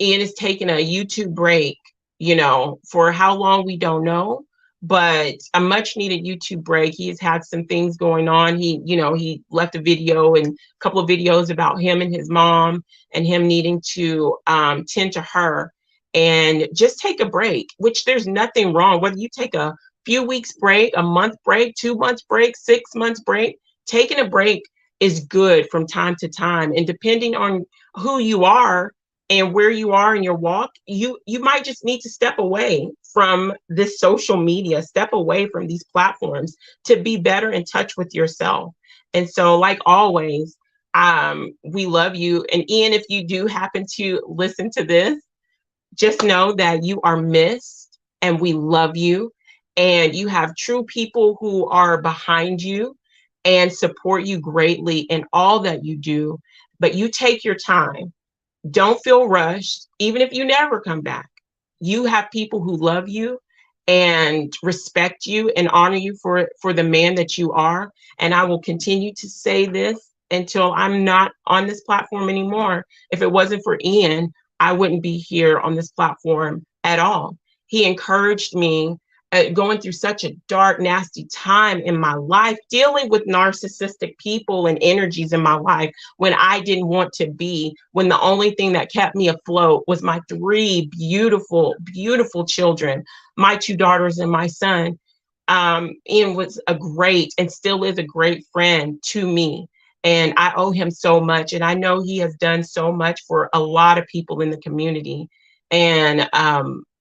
Ian is taking a YouTube break, you know, for how long we don't know, but a much needed YouTube break. He has had some things going on. He, you know, he left a video and a couple of videos about him and his mom and him needing to tend to her and just take a break, which there's nothing wrong. Whether you take a few weeks break, a month break, 2 months break, 6 months break, taking a break is good from time to time. And depending on who you are and where you are in your walk, you might just need to step away from this social media, step away from these platforms to be better in touch with yourself. And so, like always, we love you. And Ian, if you do happen to listen to this, just know that you are missed and we love you. And you have true people who are behind you and support you greatly in all that you do. But you take your time. Don't feel rushed, even if you never come back. You have people who love you and respect you and honor you for the man that you are. And I will continue to say this until I'm not on this platform anymore. If it wasn't for Ian, I wouldn't be here on this platform at all. He encouraged me going through such a dark, nasty time in my life, dealing with narcissistic people and energies in my life when I didn't want to be, when the only thing that kept me afloat was my 3 beautiful, beautiful children, my 2 daughters and my son. Ian was a great and still is a great friend to me. And I owe him so much. And I know he has done so much for a lot of people in the community. And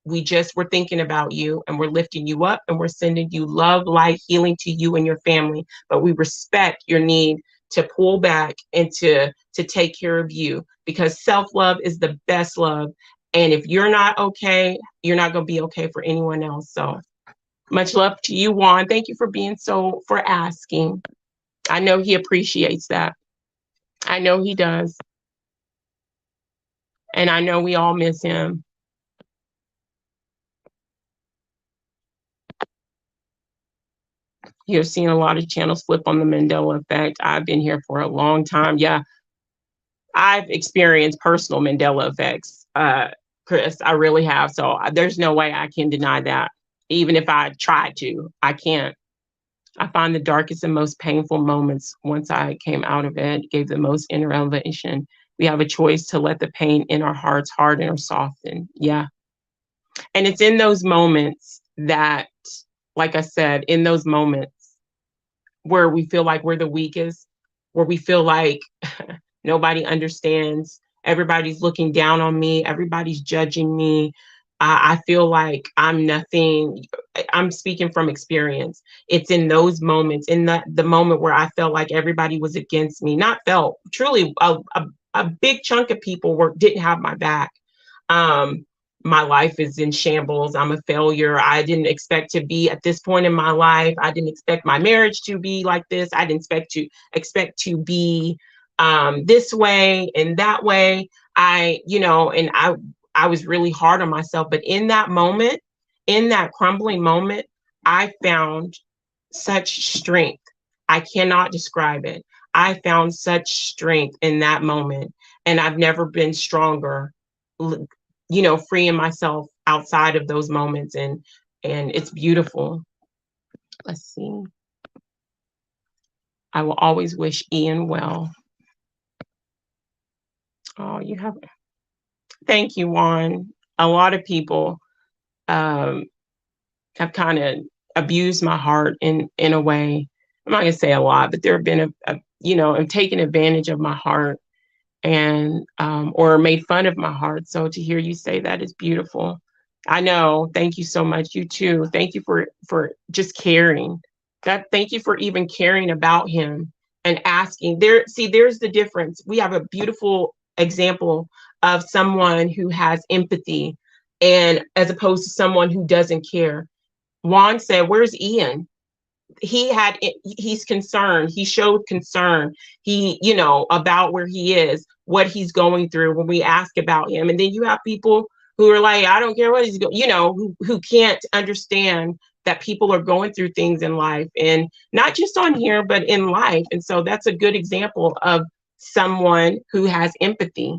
we're thinking about you and we're lifting you up and we're sending you love, light, healing to you and your family. But we respect your need to pull back and to take care of you, because self-love is the best love. And if you're not okay, you're not going to be okay for anyone else. So much love to you, Juan. Thank you for asking. I know he appreciates that. I know he does. And I know we all miss him. You're seeing a lot of channels flip on the Mandela effect. I've been here for a long time. Yeah, I've experienced personal Mandela effects, Chris. I really have. So there's no way I can deny that. Even if I tried to, I can't. I find the darkest and most painful moments once I came out of it gave the most inner elevation. We have a choice to let the pain in our hearts harden or soften. Yeah. And it's in those moments that, like I said, in those moments where we feel like we're the weakest, where we feel like nobody understands, everybody's looking down on me, everybody's judging me. I feel like I'm nothing. I'm speaking from experience. It's in those moments, in the moment where I felt like everybody was against me, not felt, truly a big chunk of people didn't have my back. My life is in shambles. I'm a failure. I didn't expect to be at this point in my life. I didn't expect my marriage to be like this. I didn't expect to be this way and that way. I was really hard on myself. But in that moment, in that crumbling moment, I found such strength. I cannot describe it. I found such strength in that moment. And I've never been stronger, freeing myself outside of those moments. And it's beautiful. Let's see. I will always wish Ian well. Oh, you have. Thank you, Juan. A lot of people have kind of abused my heart in a way. I'm not gonna say a lot, but there have been have taken advantage of my heart and or made fun of my heart. So to hear you say that is beautiful. I know. Thank you so much. You too. Thank you for just caring. That thank you for even caring about him and asking. There, see, there's the difference. We have a beautiful example of someone who has empathy and as opposed to someone who doesn't care. Juan said, "Where's Ian?" He's concerned. He showed concern. He, about where he is, what he's going through when we ask about him. And then you have people who are like, I don't care what he's going, who can't understand that people are going through things in life, and not just on here, but in life. And so that's a good example of someone who has empathy,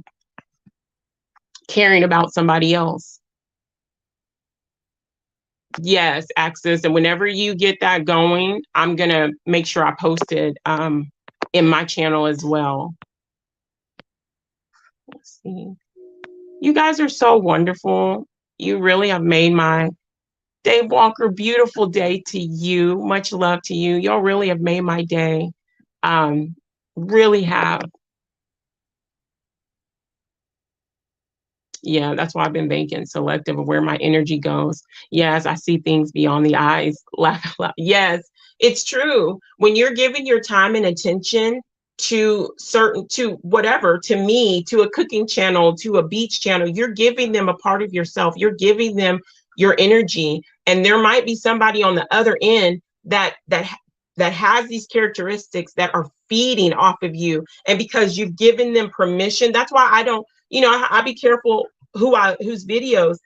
caring about somebody else. Yes, access. And whenever you get that going, I'm going to make sure I post it in my channel as well. Let's see. You guys are so wonderful. You really have made my Dave Walker beautiful day to you. Much love to you. Y'all really have made my day. Really have. Yeah, that's why I've been making selective of where my energy goes. Yes, I see things beyond the eyes. Yes, it's true. When you're giving your time and attention to whatever, to me, to a cooking channel, to a beach channel, you're giving them a part of yourself. You're giving them your energy. And there might be somebody on the other end that has these characteristics that are feeding off of you. And because you've given them permission, that's why I don't, I be careful whose videos,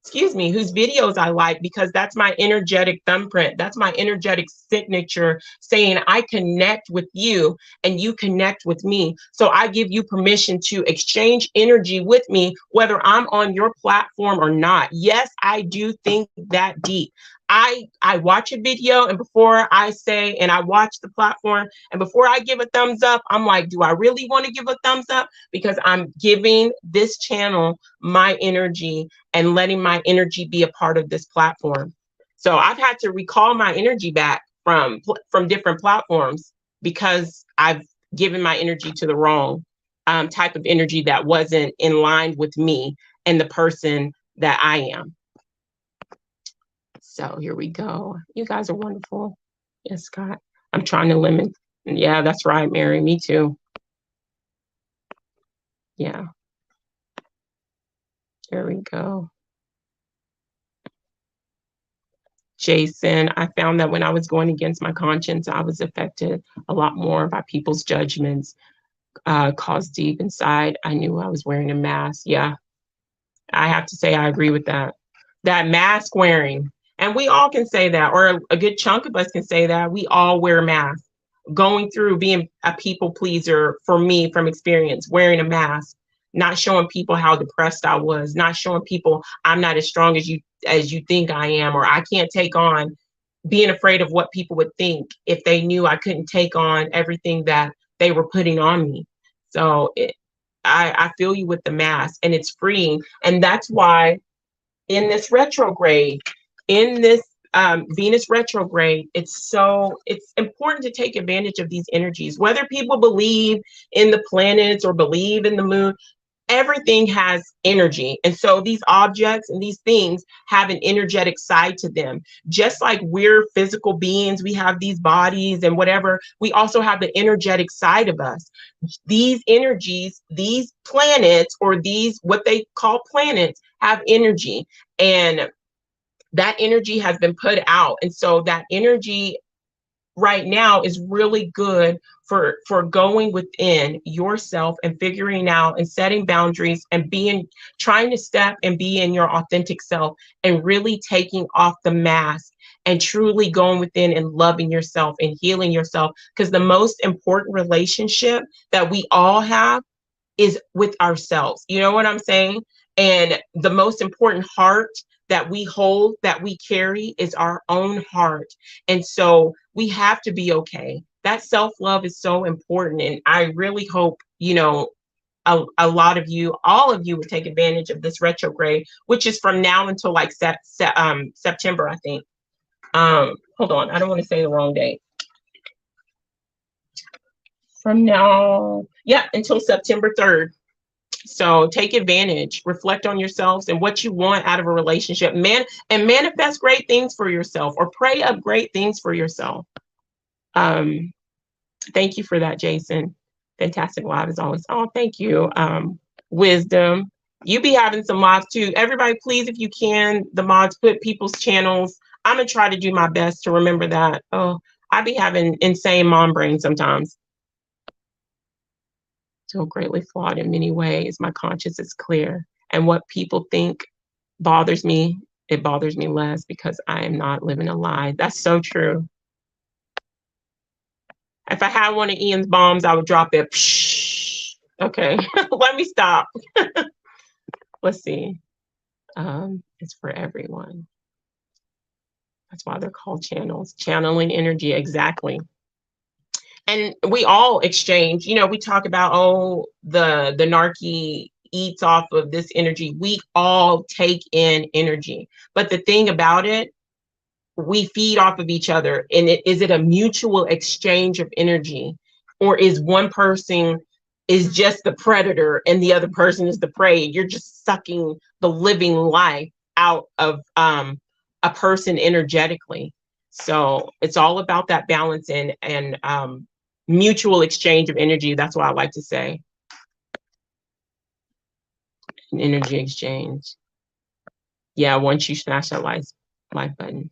excuse me, whose videos I like, because that's my energetic thumbprint. That's my energetic signature saying I connect with you and you connect with me. So I give you permission to exchange energy with me, whether I'm on your platform or not. Yes, I do think that deep. I watch a video, and before I say, and I watch the platform, and before I give a thumbs up, I'm like, do I really want to give a thumbs up? Because I'm giving this channel my energy and letting my energy be a part of this platform. So I've had to recall my energy back from different platforms because I've given my energy to the wrong type of energy that wasn't in line with me and the person that I am. So here we go. You guys are wonderful. Yes, Scott. I'm trying to limit. Yeah, that's right, Mary. Me too. Yeah. There we go. Jason, I found that when I was going against my conscience, I was affected a lot more by people's judgments caused deep inside. I knew I was wearing a mask. Yeah, I have to say I agree with that. That mask wearing. And we all can say that, or a good chunk of us can say that. We all wear masks. Going through being a people pleaser, for me, from experience, wearing a mask, not showing people how depressed I was, not showing people I'm not as strong as you think I am, or I can't take on, being afraid of what people would think if they knew I couldn't take on everything that they were putting on me. So I feel you with the mask, and it's freeing. And that's why in this retrograde, in this Venus retrograde, it's important to take advantage of these energies. Whether people believe in the planets or believe in the moon, everything has energy. And so these objects and these things have an energetic side to them. Just like we're physical beings, we have these bodies and whatever, we also have the energetic side of us. These energies, these planets, or these, what they call planets, have energy. And that energy has been put out. And so that energy right now is really good for going within yourself and figuring out and setting boundaries and trying to step and be in your authentic self and really taking off the mask and truly going within and loving yourself and healing yourself. Because the most important relationship that we all have is with ourselves. You know what I'm saying? And the most important heart that we hold, that we carry, is our own heart. And so we have to be okay. That self-love is so important. And I really hope, a lot of you, all of you, would take advantage of this retrograde, which is from now until like September, I think. Hold on, I don't want to say the wrong date. From now, yeah, until September 3rd. So take advantage, reflect on yourselves and what you want out of a relationship, and manifest great things for yourself, or pray up great things for yourself. Thank you for that, Jason. Fantastic live as always. Oh, thank you. Wisdom. You be having some lives too. Everybody, please, if you can, the mods, put people's channels. I'm gonna try to do my best to remember that. Oh, I be having insane mom brain sometimes. So greatly flawed in many ways. My conscience is clear. And what people think bothers me, it bothers me less because I am not living a lie. That's so true. If I had one of Ian's bombs, I would drop it. Psh. Okay, let me stop. Let's see. It's for everyone. That's why they're called channels. Channeling energy, exactly. And we all exchange, you know, we talk about, oh, the narky eats off of this energy. We all take in energy. But the thing about it, we feed off of each other. And is it a mutual exchange of energy? Or is one person is just the predator and the other person is the prey? You're just sucking the living life out of a person energetically. So it's all about that balance and mutual exchange of energy. That's what I like to say. An energy exchange. Yeah, once you smash that like button.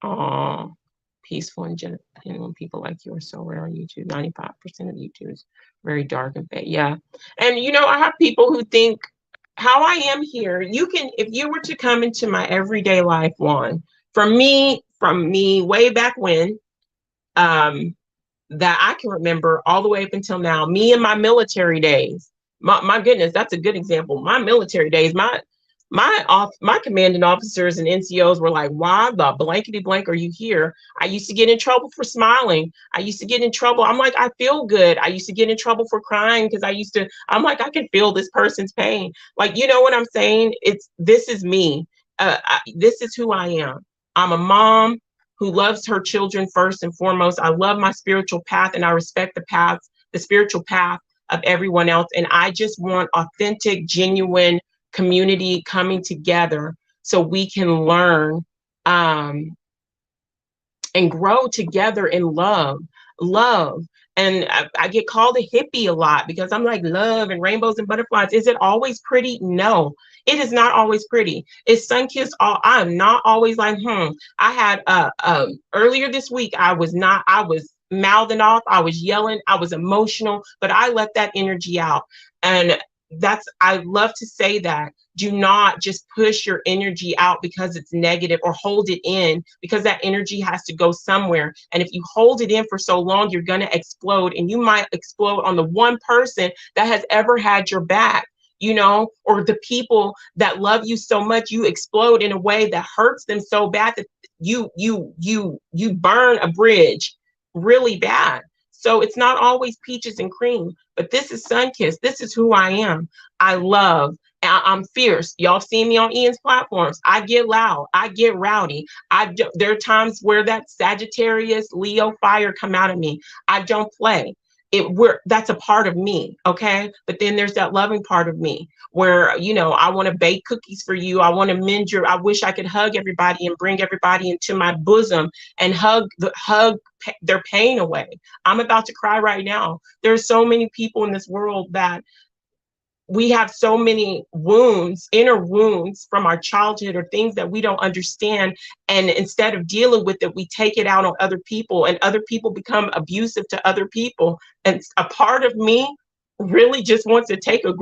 Oh, peaceful and genuine people like you are so rare on YouTube. 95% of YouTube is very dark and fake. Yeah. And you know, I have people who think how I am here. You can, if you were to come into my everyday life, Juan, from me way back when, that I can remember all the way up until now, me in my military days. My goodness, that's a good example. My military days, my commanding officers and NCOs were like, why the blankety blank are you here? I used to get in trouble for smiling. I used to get in trouble. I'm like, I feel good. I used to get in trouble for crying because I'm like, I can feel this person's pain. Like, you know what I'm saying? This is me. This is who I am. I'm a mom who loves her children first and foremost. I love my spiritual path and I respect the spiritual path of everyone else. And I just want authentic, genuine community coming together so we can learn and grow together in love. And I get called a hippie a lot because I'm like, love and rainbows and butterflies. Is it always pretty? No, it is not always pretty. It's SunKissed. I'm not always like, I had earlier this week, I was mouthing off, I was yelling, I was emotional, but I let that energy out. And I love to say that. Do not just push your energy out because it's negative, or hold it in, because that energy has to go somewhere. And if you hold it in for so long, you're going to explode, and you might explode on the one person that has ever had your back, you know, or the people that love you so much, you explode in a way that hurts them so bad that you burn a bridge really bad. So it's not always peaches and cream, but this is SunKissed. This is who I am. I love. I'm fierce. Y'all see me on Ian's platforms. I get loud. I get rowdy. There are times where that Sagittarius, Leo fire come out of me. I don't play. That's a part of me, okay? But then there's that loving part of me where, you know, I want to bake cookies for you. I want to I wish I could hug everybody and bring everybody into my bosom and hug their pain away. I'm about to cry right now. There's so many people in this world that we have so many wounds, inner wounds from our childhood, or things that we don't understand. And instead of dealing with it, we take it out on other people, and other people become abusive to other people. And a part of me really just wants to take those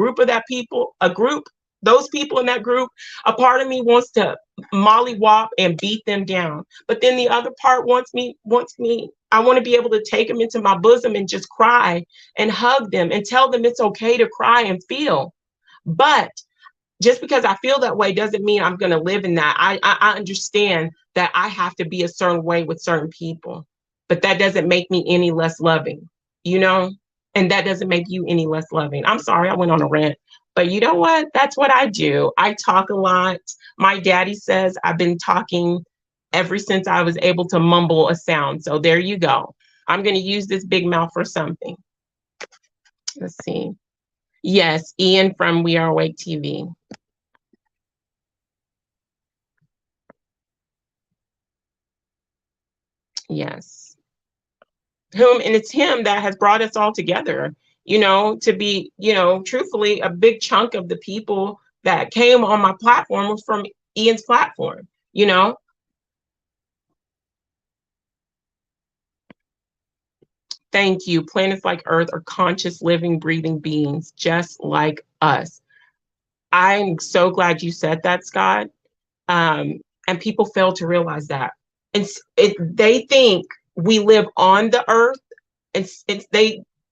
people in that group, a part of me wants to mollywop and beat them down. But then the other part wants me, I want to be able to take them into my bosom and just cry and hug them and tell them it's okay to cry and feel. But just because I feel that way doesn't mean I'm going to live in that. I understand that I have to be a certain way with certain people, but that doesn't make me any less loving, you know? And that doesn't make you any less loving. I'm sorry, I went on a rant. But you know what? That's what I do. I talk a lot. My daddy says I've been talking ever since I was able to mumble a sound. So there you go. I'm going to use this big mouth for something. Let's see. Yes, Ian from We Are Awake TV. Yes. And it's him that has brought us all together, to be, truthfully, a big chunk of the people that came on my platform was from Ian's platform. Thank you. Planets like Earth are conscious, living, breathing beings just like us. I'm so glad you said that, Scott. And people fail to realize that. They think we live on the earth.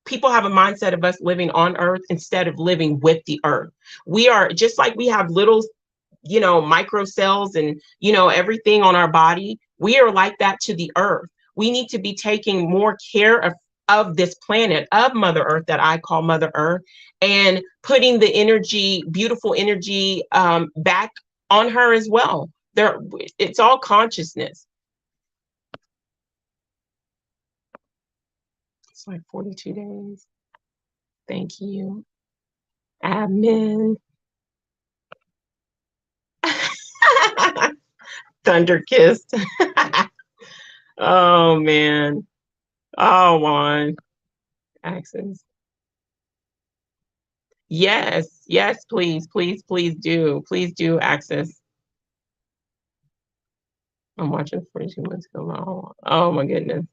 People have a mindset of us living on earth instead of living with the earth. We are just like we have little, micro cells and, everything on our body. We are like that to the earth. We need to be taking more care of this planet, of Mother Earth, that I call Mother Earth, and putting the energy, beautiful energy, back on her as well. It's all consciousness. It's like 42 days. Thank you. Admin. Thunder kissed. Oh man. Oh, Juan. Access. Yes, please do access. I'm watching 42 months ago. Oh my goodness.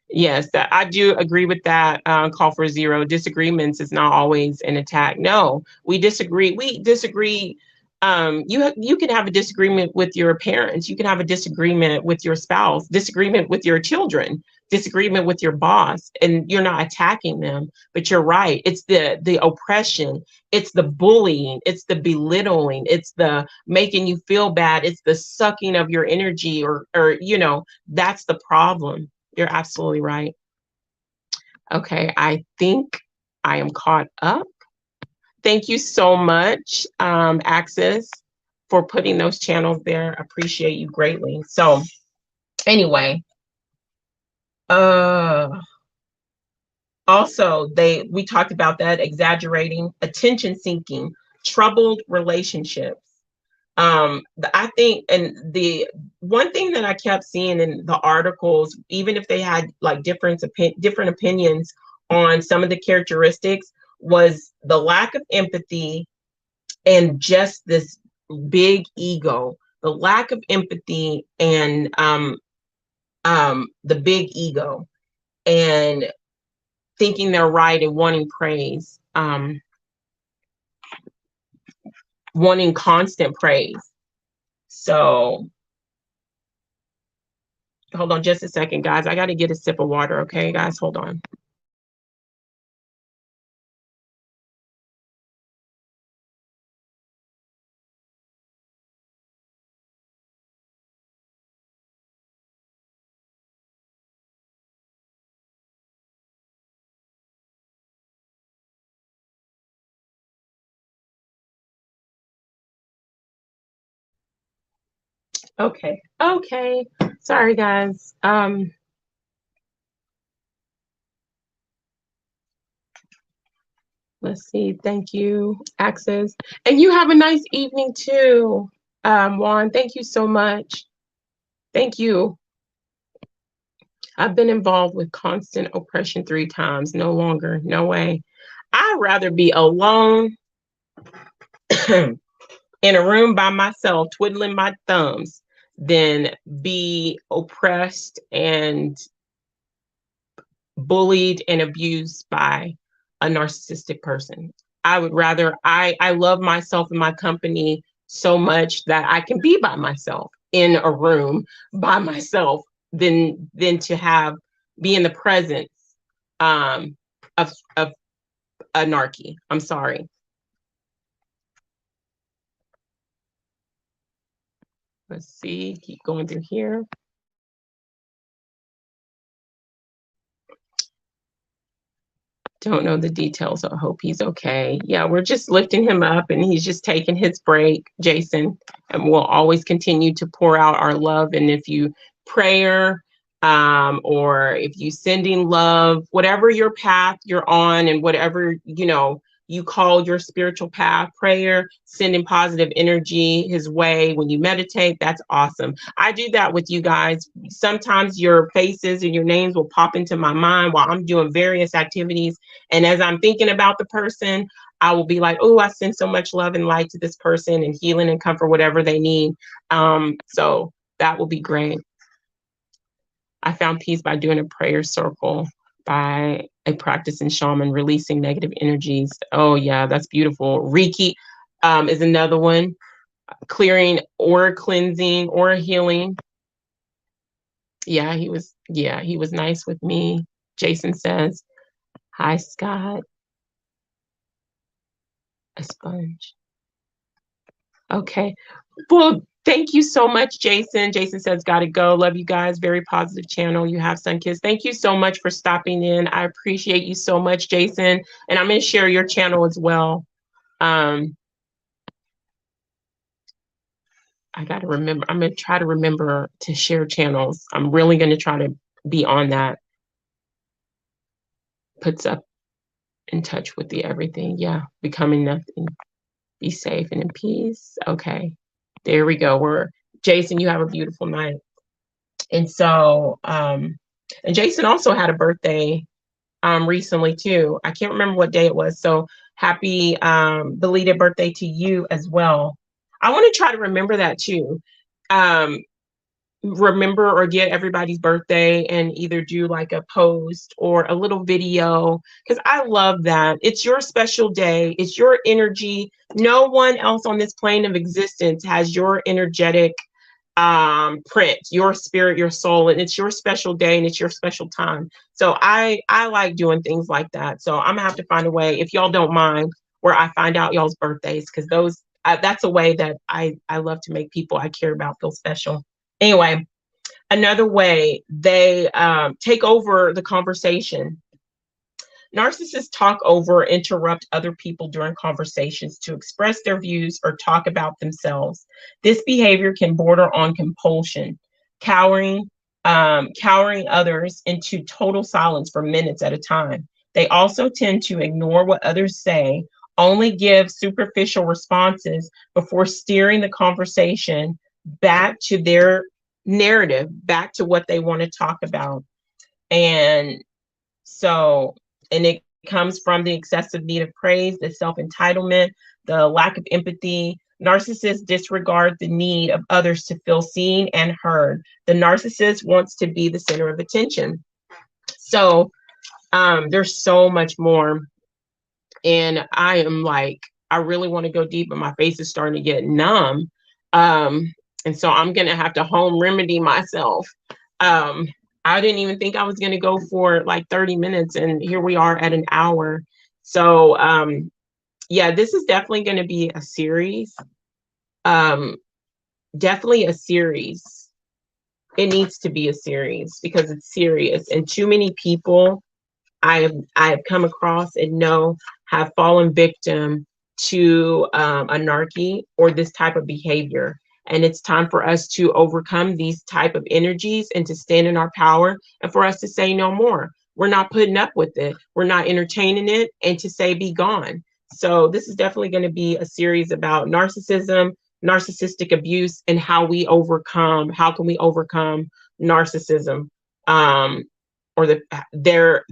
Yes, I do agree with that. Call for zero. Disagreements is not always an attack. No, we disagree. You can have a disagreement with your parents. You can have a disagreement with your spouse, disagreement with your children, disagreement with your boss, and you're not attacking them. But you're right. It's the oppression. It's the bullying. It's the belittling. It's the making you feel bad. It's the sucking of your energy, or that's the problem. You're absolutely right. Okay, I think I am caught up. Thank you so much, Access, for putting those channels there. Appreciate you greatly. So anyway, also we talked about that, exaggerating, attention seeking, troubled relationships. I think, and the one thing that I kept seeing in the articles, even if they had like different opinions on some of the characteristics, was the lack of empathy and just this big ego, the lack of empathy and the big ego, and thinking they're right and wanting praise, wanting constant praise. So hold on just a second, guys. I got to get a sip of water. Okay, guys, hold on. Okay. Sorry, guys. Let's see. Thank you, Access. And you have a nice evening too, Juan. Thank you so much. Thank you. I've been involved with constant oppression 3 times. No longer. No way. I'd rather be alone in a room by myself, twiddling my thumbs, than be oppressed and bullied and abused by a narcissistic person. I would rather, I love myself and my company so much that I can be by myself in a room by myself than to be in the presence of a narky. I'm sorry. Let's see, keep going through here. Don't know the details. I hope he's okay. Yeah, we're just lifting him up and he's just taking his break, Jason. And we'll always continue to pour out our love. And if you prayer, or if you sending love, whatever your path you're on, and whatever, you call your spiritual path, prayer, sending positive energy his way when you meditate, that's awesome. I do that with you guys. Sometimes your faces and your names will pop into my mind while I'm doing various activities. And as I'm thinking about the person, I will be like, oh, I send so much love and light to this person, and healing and comfort, whatever they need. So that will be great. I found peace by doing a prayer circle by a practicing shaman, releasing negative energies. Oh yeah, that's beautiful. Reiki is another one. Clearing, aura cleansing, aura healing. Yeah, he was nice with me. Jason says, hi Scott. A sponge. Okay. Well, thank you so much, Jason. Jason says, gotta go. Love you guys. Very positive channel. You have SunKissed. Thank you so much for stopping in. I appreciate you so much, Jason. And I'm going to share your channel as well. I got to remember. I'm going to try to remember to share channels. I'm really going to try to be on that. Puts up in touch with the everything. Yeah. Becoming nothing. Be safe and in peace. Okay. There we go. Jason, you have a beautiful night. And so, and Jason also had a birthday recently too. I can't remember what day it was. So happy belated birthday to you as well. I want to try to remember that too. Remember or get everybody's birthday and either do like a post or a little video, because I love that. It's your special day. It's your energy. No one else on this plane of existence has your energetic print, your spirit, your soul, and it's your special day and it's your special time. So I like doing things like that. So I'm gonna have to find a way, if y'all don't mind, where I find out y'all's birthdays, because that's a way that I love to make people I care about feel special. Anyway, another way they take over the conversation. Narcissists talk over or interrupt other people during conversations to express their views or talk about themselves. This behavior can border on compulsion, cowering others into total silence for minutes at a time. They also tend to ignore what others say, only give superficial responses before steering the conversation back to their narrative, back to what they want to talk about. And it comes from the excessive need of praise, the self-entitlement, the lack of empathy. Narcissists disregard the need of others to feel seen and heard. The narcissist wants to be the center of attention. So there's so much more. And I really want to go deep, but my face is starting to get numb. And so I'm going to have to home remedy myself. I didn't even think I was going to go for like 30 minutes, and here we are at an hour. So yeah, this is definitely going to be a series. Definitely a series. It needs to be a series because it's serious, and too many people I have come across and know have fallen victim to a narky or this type of behavior. And it's time for us to overcome these type of energies and to stand in our power, and for us to say no more. We're not putting up with it. We're not entertaining it, and to say be gone. So this is definitely going to be a series about narcissism, narcissistic abuse, and how can we overcome narcissism, or their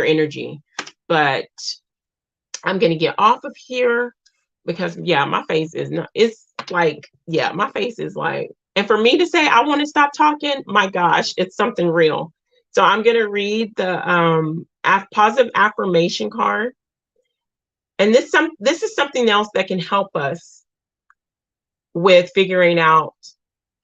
energy. But I'm going to get off of here because yeah, my face is not, it's like, yeah, my face is like, and for me to say I want to stop talking, my gosh, it's something real. So I'm going to read the positive affirmation card. And this is something else that can help us with figuring out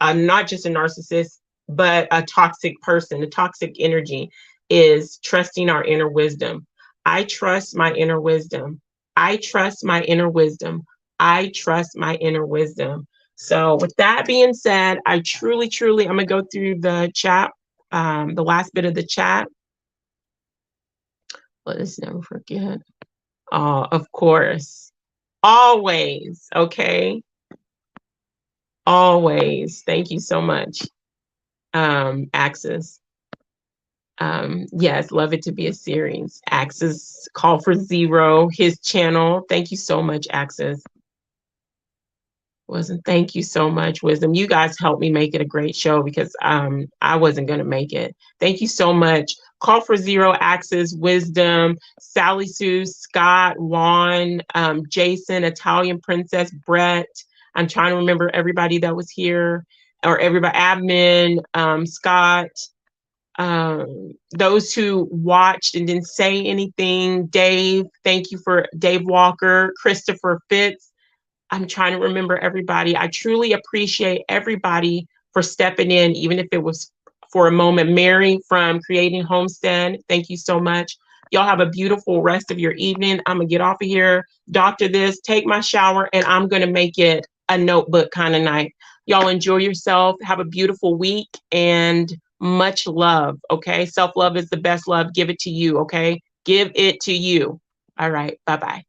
not just a narcissist, but a toxic person. A toxic energy is trusting our inner wisdom. I trust my inner wisdom. I trust my inner wisdom. I trust my inner wisdom. So with that being said, I truly, I'm going to go through the chat, the last bit of the chat. Let us never forget. Of course. Always. Okay. Always. Thank you so much. Axis. Yes, love it to be a series. Axis, call for zero, his channel. Thank you so much, Axis. Thank you so much, Wisdom. You guys helped me make it a great show because I wasn't gonna make it. Thank you so much. Call for zero, Axis, Wisdom, Sally Sue, Scott, Juan, Jason, Italian Princess, Brett. I'm trying to remember everybody that was here, or everybody, admin, Scott, those who watched and didn't say anything. Dave, thank you for Dave Walker, Christopher Fitz. I'm trying to remember everybody. I truly appreciate everybody for stepping in, even if it was for a moment. Mary from Creating Homestead, thank you so much. Y'all have a beautiful rest of your evening. I'm gonna get off of here, doctor this, take my shower, and I'm gonna make it a notebook kind of night. Y'all enjoy yourself. Have a beautiful week and much love. Okay. Self-love is the best love. Give it to you. Okay. Give it to you. All right. Bye-bye.